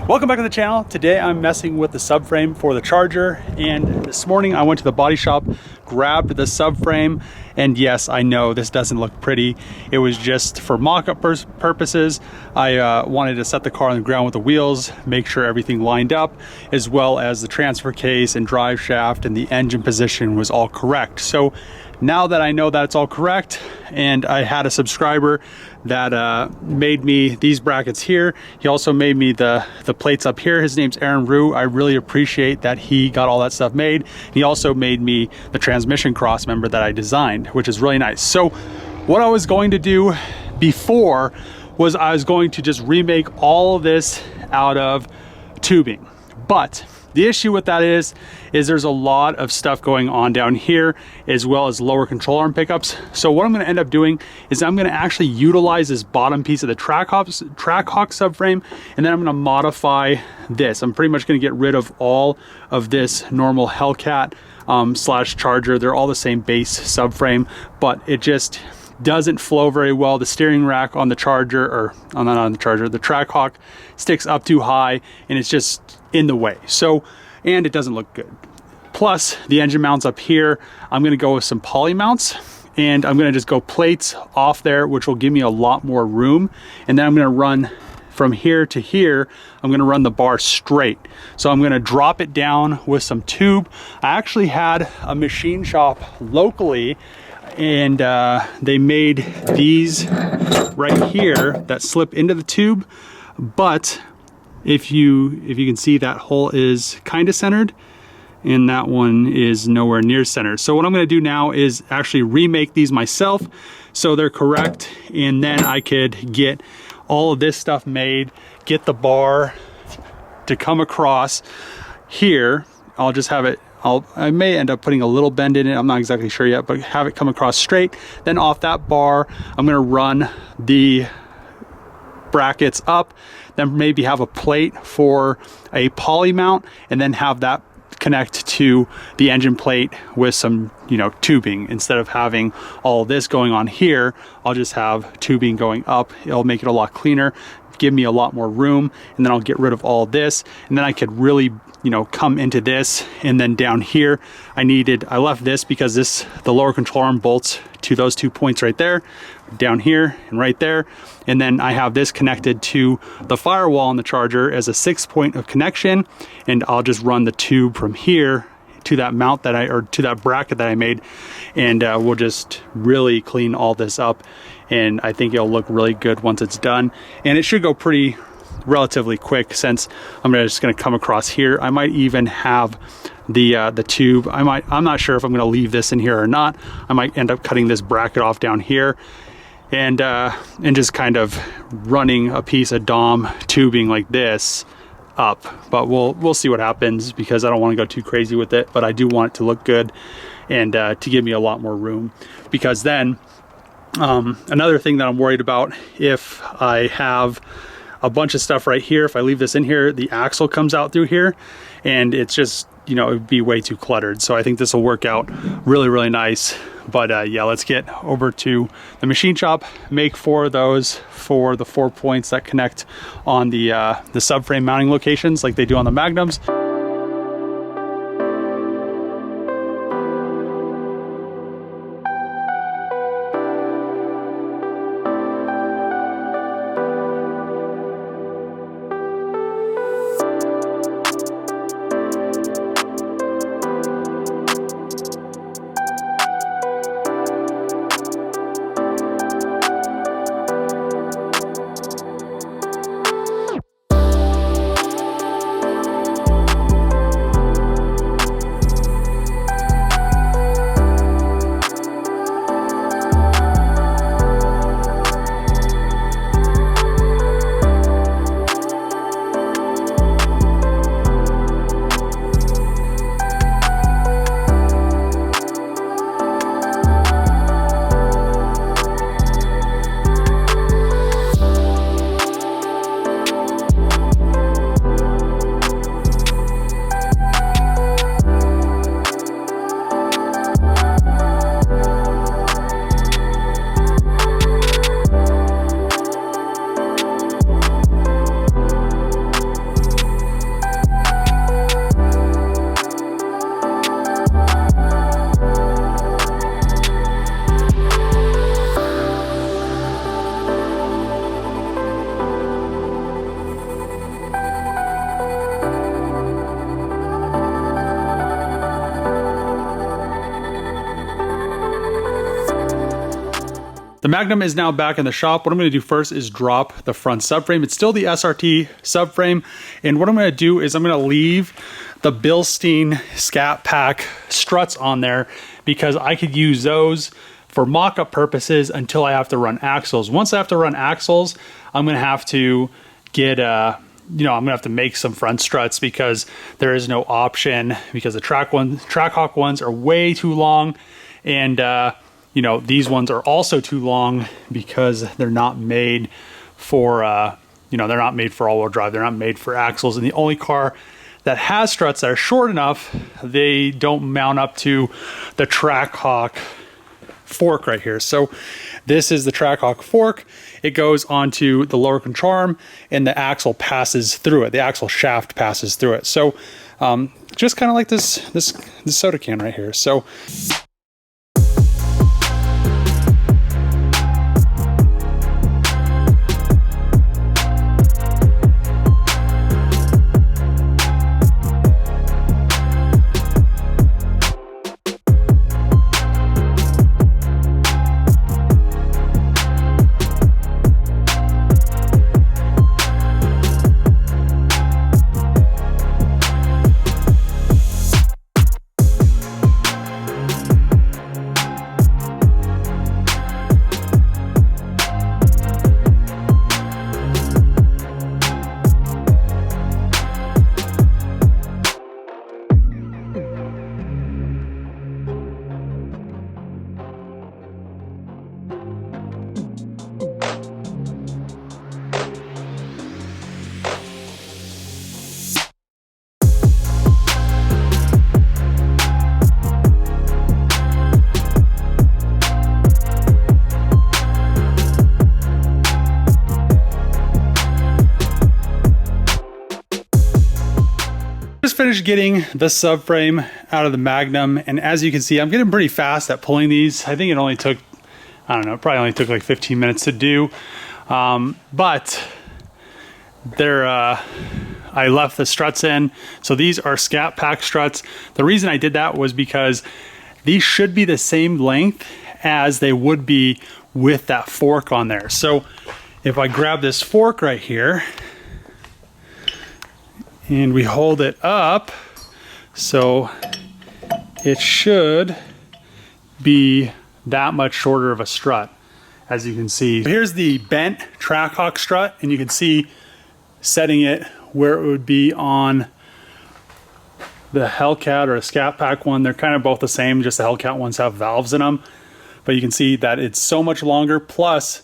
Welcome back to the channel. Today I'm messing with the subframe for the Charger, and this morning I went to the body shop, grabbed the subframe, and yes, I know this doesn't look pretty. It was just for mock-up purposes. I wanted to set the car on the ground with the wheels, make sure everything lined up, as well as the transfer case and drive shaft and the engine position was all correct. So now that I know that it's all correct, and I had a subscriber that made me these brackets here. He also made me the plates up here. His name's Aaron Rue. I really appreciate that he got all that stuff made. He also made me the transmission cross member that I designed, which is really nice. So what I was going to do before was I was going to just remake all of this out of tubing. But the issue with that is there's a lot of stuff going on down here, as well as lower control arm pickups. So what I'm going to end up doing is I'm going to actually utilize this bottom piece of the Trackhawk subframe, and then I'm going to modify this. I'm pretty much going to get rid of all of this normal Hellcat slash Charger. They're all the same base subframe, but it just doesn't flow very well. The steering rack on the Charger, or not on the Charger, the Trackhawk sticks up too high, and it's just in the way. So, and it doesn't look good. Plus the engine mounts up here, I'm going to go with some poly mounts, and I'm going to just go plates off there, which will give me a lot more room. And then I'm going to run from here to here. I'm going to run the bar straight. So I'm going to drop it down with some tube. I actually had a machine shop locally, and they made these right here that slip into the tube, but if you can see, that hole is kind of centered and that one is nowhere near centered. So what I'm going to do now is actually remake these myself so they're correct, and then I could get all of this stuff made, get the bar to come across here. I'll just have it, I may end up putting a little bend in it, I'm not exactly sure yet, but have it come across straight. Then off that bar, I'm going to run the brackets up, then maybe have a plate for a poly mount, and then have that connect to the engine plate with some, tubing. Instead of having all this going on here, I'll just have tubing going up. It'll make it a lot cleaner, give me a lot more room, and then I'll get rid of all this, and then I could really come into this. And then down here I left this because the lower control arm bolts to those 2 points right there, down here and right there, and then I have this connected to the firewall on the Charger as a 6-point of connection, and I'll just run the tube from here to that mount to that bracket that I made, and we'll just really clean all this up, and I think it'll look really good once it's done. And it should go relatively quick, since I'm just going to come across here. I might even have the tube. I'm not sure if I'm going to leave this in here or not. I might end up cutting this bracket off down here, and just kind of running a piece of Dom tubing like this up. But we'll see what happens, because I don't want to go too crazy with it, but I do want it to look good and to give me a lot more room. Because then another thing that I'm worried about, if I have a bunch of stuff right here, if I leave this in here, the axle comes out through here, and it's just, it would be way too cluttered. So I think this will work out really, really nice. But yeah, let's get over to the machine shop, make 4 of those for the 4 points that connect on the subframe mounting locations like they do on the Magnums. The Magnum is now back in the shop. What I'm going to do first is drop the front subframe. It's still the SRT subframe. And what I'm going to do is I'm going to leave the Bilstein Scat Pack struts on there because I could use those for mock-up purposes until I have to run axles. Once I have to run axles, I'm going to have to get, I'm going to have to make some front struts because there is no option because the Trackhawk ones are way too long. And, these ones are also too long because they're not made for, they're not made for all-wheel drive. They're not made for axles. And the only car that has struts that are short enough, they don't mount up to the Trackhawk fork right here. So this is the Trackhawk fork. It goes onto the lower control arm and the axle passes through it. The axle shaft passes through it. So just kind of like this soda can right here. So finished getting the subframe out of the Magnum, and as you can see, I'm getting pretty fast at pulling these. I think it only took, I don't know, probably only took like 15 minutes to do, but they're I left the struts in. So these are Scat Pack struts. The reason I did that was because these should be the same length as they would be with that fork on there. So if I grab this fork right here and we hold it up, so it should be that much shorter of a strut, as you can see. Here's the bent Trackhawk strut, and you can see setting it where it would be on the Hellcat or a Scat Pack one. They're kind of both the same, just the Hellcat ones have valves in them. But you can see that it's so much longer, plus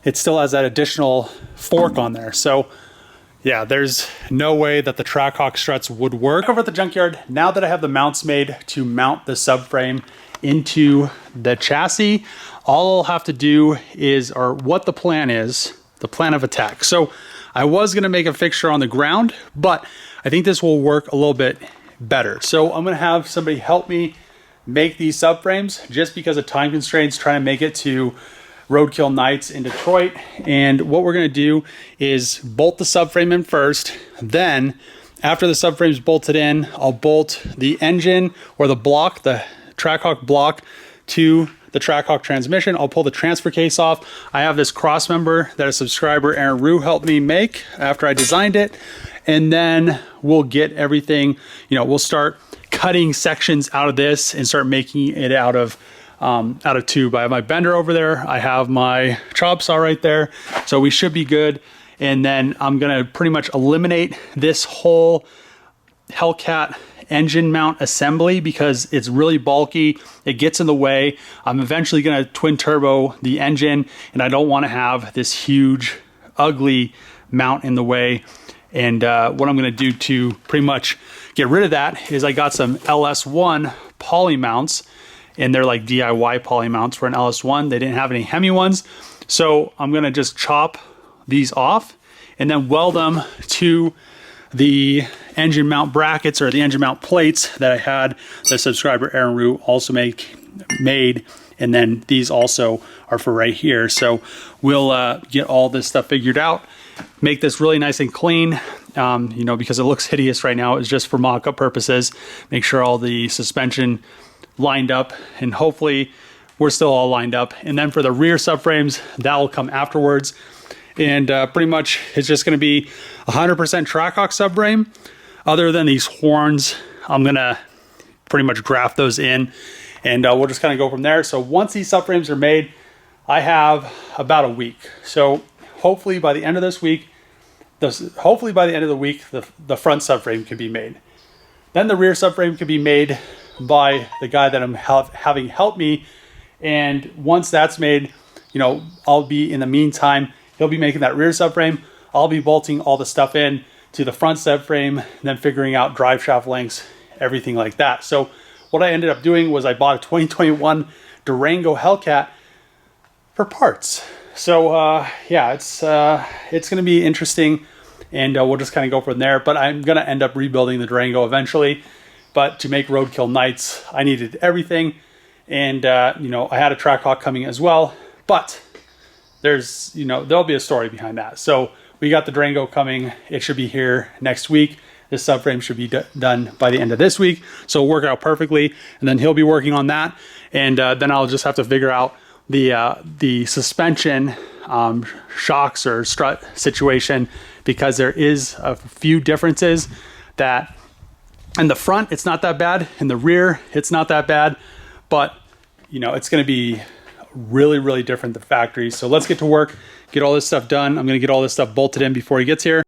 it still has that additional fork on there. So yeah, there's no way that the Trackhawk struts would work. Over at the Junkyard, now that I have the mounts made to mount the subframe into the chassis, all I'll have to do is, or what the plan is, the plan of attack. So I was gonna make a fixture on the ground, but I think this will work a little bit better. So I'm gonna have somebody help me make these subframes just because of time constraints, trying to make it to Roadkill Nights in Detroit. And what we're gonna do is bolt the subframe in first. Then after the subframe's bolted in, I'll bolt the engine or the block, the Trackhawk block, to the Trackhawk transmission. I'll pull the transfer case off. I have this cross member that a subscriber, Aaron Rue, helped me make after I designed it. And then we'll get everything, we'll start cutting sections out of this and start making it out of tube. I have my bender over there. I have my chop saw right there. So we should be good. And then I'm gonna pretty much eliminate this whole Hellcat engine mount assembly because it's really bulky. It gets in the way. I'm eventually gonna twin turbo the engine, and I don't wanna have this huge, ugly mount in the way. And what I'm gonna do to pretty much get rid of that is I got some LS1 poly mounts, and they're like DIY poly mounts for an LS1. They didn't have any Hemi ones. So I'm gonna just chop these off and then weld them to the engine mount brackets or the engine mount plates that I had the subscriber Aaron Rue also made. And then these also are for right here. So we'll get all this stuff figured out, make this really nice and clean, because it looks hideous right now. It's just for mock-up purposes. Make sure all the suspension lined up, and hopefully we're still all lined up. And then for the rear subframes, that will come afterwards. And pretty much it's just going to be 100% Trackhawk subframe. Other than these horns, I'm going to pretty much graft those in, and we'll just kind of go from there. So once these subframes are made, I have about a week. So hopefully by the end of this week, the front subframe can be made. Then the rear subframe can be made by the guy that I'm having help me. And once that's made, you know, I'll be, in the meantime, he'll be making that rear subframe. I'll be bolting all the stuff in to the front subframe, then figuring out drive shaft lengths, everything like that. So what I ended up doing was I bought a 2021 Durango Hellcat for parts. So yeah, it's going to be interesting, and we'll just kind of go from there. But I'm going to end up rebuilding the Durango eventually. But to make Roadkill Nights, I needed everything. And, you know, I had a Trackhawk coming as well. But there's, you know, there'll be a story behind that. So we got the Durango coming. It should be here next week. This subframe should be done by the end of this week. So it'll work out perfectly. And then he'll be working on that. And then I'll just have to figure out the suspension shocks or strut situation, because there is a few differences. That in the front it's not that bad, in the rear it's not that bad, but you know, it's going to be really different than factory. So let's get to work, get all this stuff done. I'm going to get all this stuff bolted in before he gets here.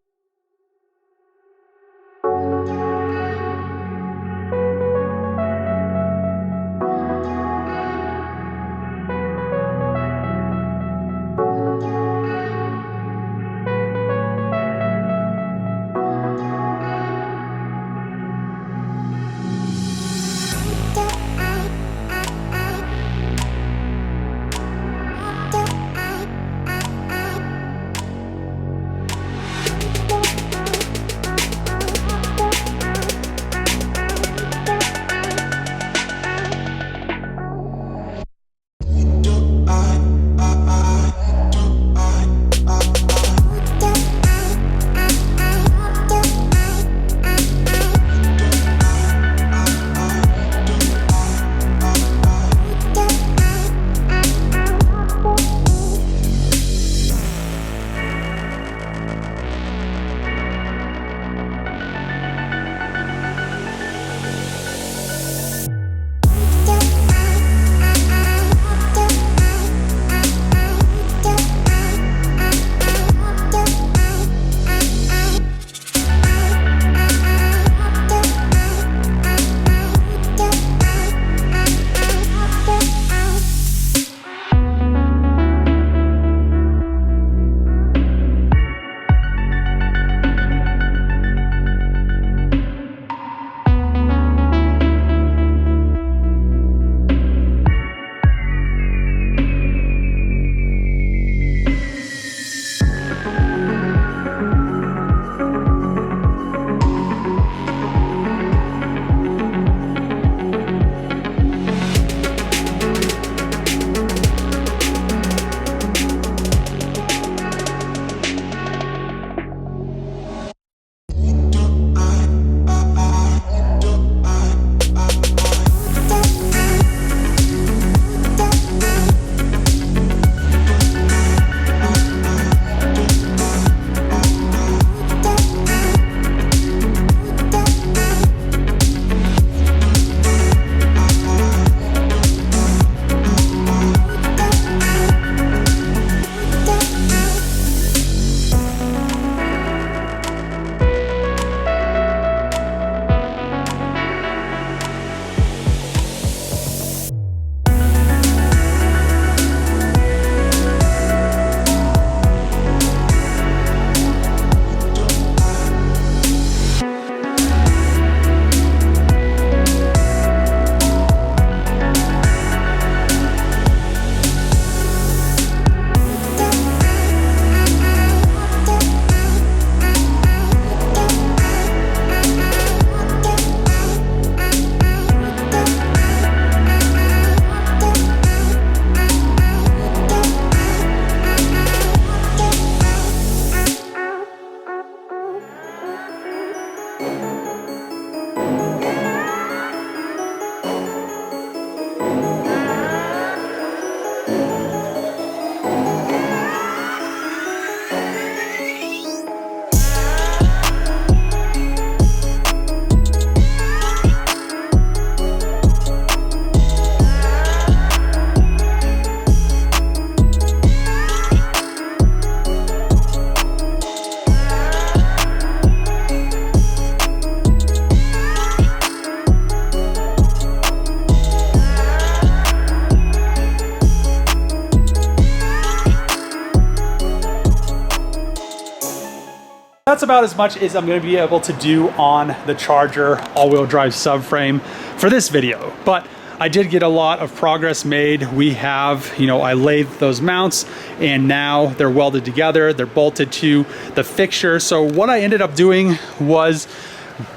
that's about as much as I'm going to be able to do on the Charger all-wheel drive subframe for this video. But I did get a lot of progress made. We have, you know, I laid those mounts and now they're welded together. They're bolted to the fixture. So what I ended up doing was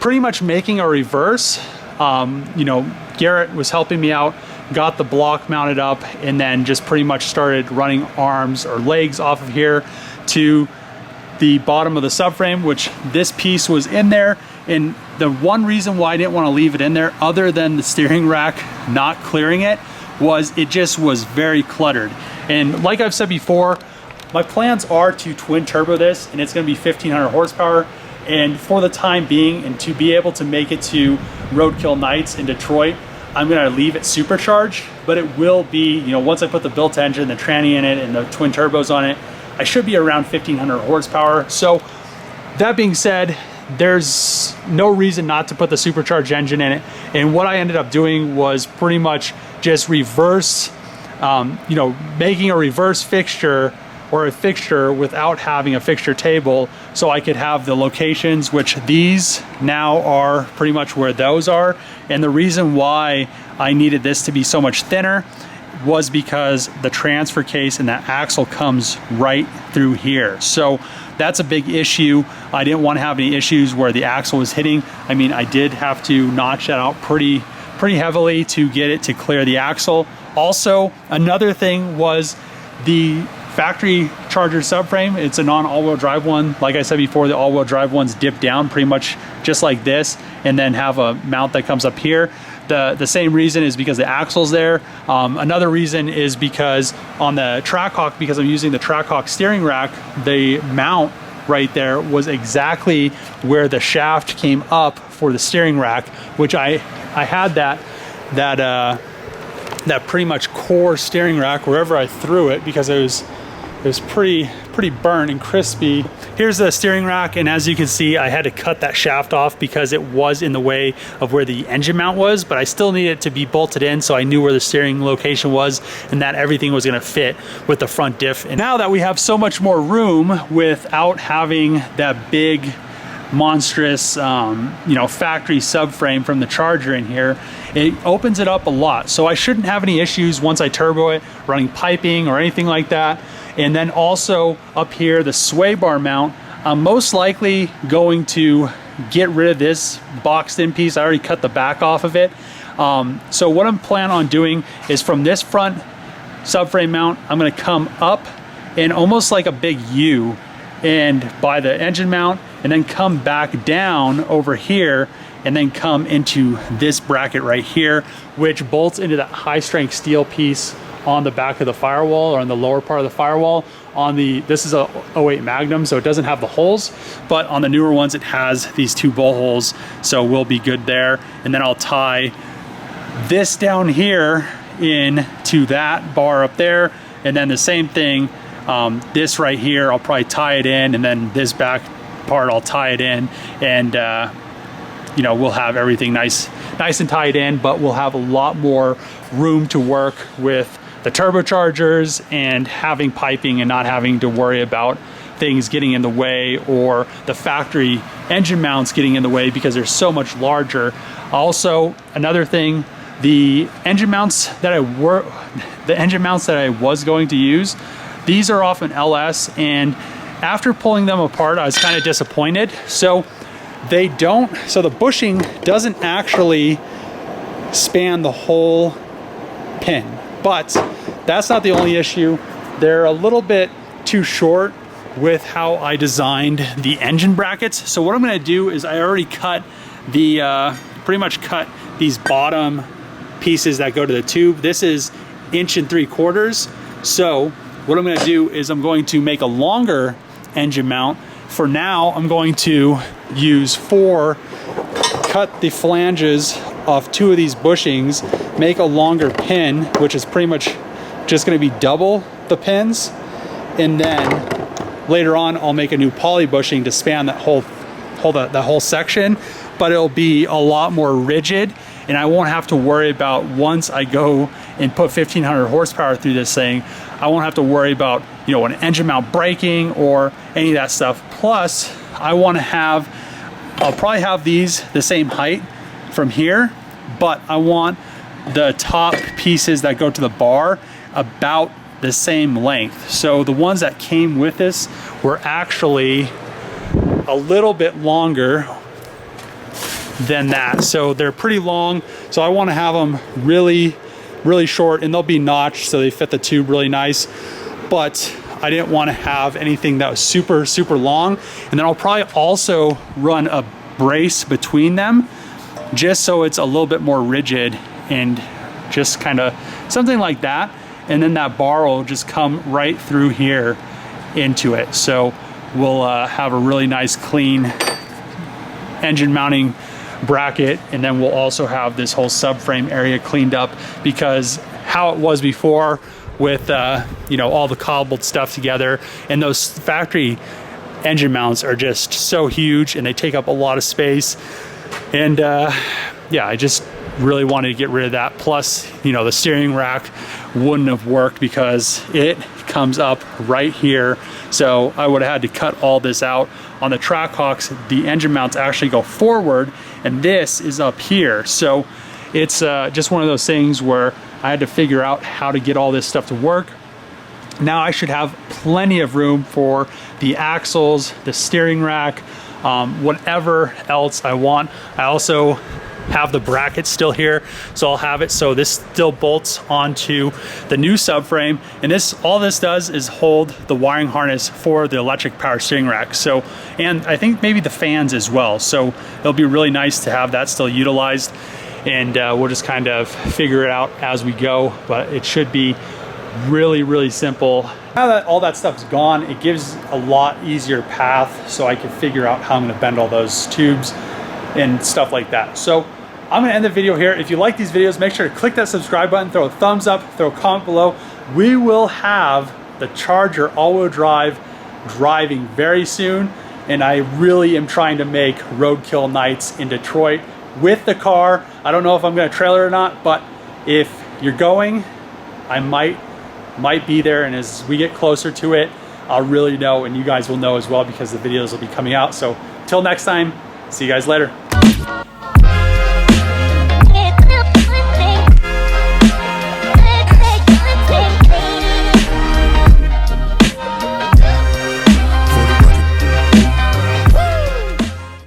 pretty much making a reverse. You know, Garrett was helping me out, got the block mounted up, and then just pretty much started running arms or legs off of here to the bottom of the subframe, which this piece was in there. And the one reason why I didn't want to leave it in there, other than the steering rack not clearing it, was it just was very cluttered. And like I've said before, my plans are to twin turbo this, and it's going to be 1500 horsepower. And for the time being, and to be able to make it to Roadkill Nights in Detroit, I'm going to leave it supercharged. But it will be, you know, once I put the built engine, the tranny in it, and the twin turbos on it, I should be around 1500 horsepower. So that being said, there's no reason not to put the supercharged engine in it. And what I ended up doing was pretty much just reverse, you know, making a reverse fixture or a fixture without having a fixture table, so I could have the locations, which these now are pretty much where those are. And the reason why I needed this to be so much thinner was because the transfer case and that axle comes right through here. So that's a big issue. I didn't want to have any issues where the axle was hitting. I mean, I did have to notch that out pretty heavily to get it to clear the axle. Also, another thing was the factory Charger subframe. It's a non-all-wheel drive one. Like I said before, the all-wheel drive ones dip down pretty much just like this, and then have a mount that comes up here. The same reason is because the axle's there. Another reason is because on the Trackhawk, because I'm using the Trackhawk steering rack, the mount right there was exactly where the shaft came up for the steering rack, which I had that pretty much core steering rack wherever I threw it, because it was pretty burnt and crispy. Here's the steering rack, and as you can see, I had to cut that shaft off because it was in the way of where the engine mount was, but I still needed it to be bolted in, so I knew where the steering location was and that everything was gonna fit with the front diff. And now that we have so much more room without having that big monstrous you know, factory subframe from the Charger in here, it opens it up a lot. So I shouldn't have any issues once I turbo it running piping or anything like that. And then also up here, the sway bar mount, I'm most likely going to get rid of this boxed in piece. I already cut the back off of it. So what I'm planning on doing is from this front subframe mount, I'm gonna come up and almost like a big U and by the engine mount, and then come back down over here and then come into this bracket right here, which bolts into that high strength steel piece on the back of the firewall, or on the lower part of the firewall. On the, this is a 08 Magnum, so it doesn't have the holes, but on the newer ones it has these two bowl holes, so we'll be good there. And then I'll tie this down here into that bar up there, and then the same thing, this right here, I'll probably tie it in, and then this back part I'll tie it in, and you know, we'll have everything nice and tied in, but we'll have a lot more room to work with the turbochargers and having piping and not having to worry about things getting in the way or the factory engine mounts getting in the way because they're so much larger. Also, another thing, the engine mounts that I was going to use, these are off an LS, and after pulling them apart, I was kind of disappointed. So they don't, so the bushing doesn't actually span the whole pin. But that's not the only issue. They're a little bit too short with how I designed the engine brackets. So what I'm gonna do is I already cut the, pretty much cut these bottom pieces that go to the tube. This is 1 3/4 inches. So what I'm gonna do is I'm going to make a longer engine mount. For now, I'm going to use cut the flanges off 2 of these bushings, make a longer pin, which is pretty much just gonna be double the pins. And then later on, I'll make a new poly bushing to span that whole section, but it'll be a lot more rigid, and I won't have to worry about, once I go and put 1500 horsepower through this thing, I won't have to worry about, you know, an engine mount breaking or any of that stuff. Plus, I want to have, I'll probably have these the same height from here, but I want the top pieces that go to the bar about the same length. So the ones that came with this were actually a little bit longer than that. So they're pretty long. So I want to have them really short, and they'll be notched so they fit the tube really nice. But I didn't want to have anything that was super long. And then I'll probably also run a brace between them just so it's a little bit more rigid, and just kind of something like that. And then that bar will just come right through here into it. So we'll have a really nice clean engine mounting bracket, and then we'll also have this whole subframe area cleaned up, because how it was before with you know, all the cobbled stuff together, and those factory engine mounts are just so huge and they take up a lot of space. And yeah, I just really wanted to get rid of that. Plus, you know, the steering rack wouldn't have worked because it comes up right here. So I would have had to cut all this out. On the Trackhawks, the engine mounts actually go forward, and this is up here. So it's just one of those things where I had to figure out how to get all this stuff to work. Now I should have plenty of room for the axles, the steering rack, whatever else I want. I also have the bracket still here, so I'll have it so this still bolts onto the new subframe, and this, all this does is hold the wiring harness for the electric power steering rack. So, and I think maybe the fans as well, so it'll be really nice to have that still utilized. And we'll just kind of figure it out as we go, but it should be really simple. Now that all that stuff's gone, it gives a lot easier path, so I can figure out how I'm gonna bend all those tubes and stuff like that. So I'm gonna end the video here. If you like these videos, make sure to click that subscribe button, throw a thumbs up, throw a comment below. We will have the Charger all-wheel drive driving very soon, and I really am trying to make Roadkill Nights in Detroit with the car. I don't know if I'm gonna trailer or not, but if you're going, I might be there, and as we get closer to it, I'll really know, and you guys will know as well, because the videos will be coming out. So till next time, see you guys later.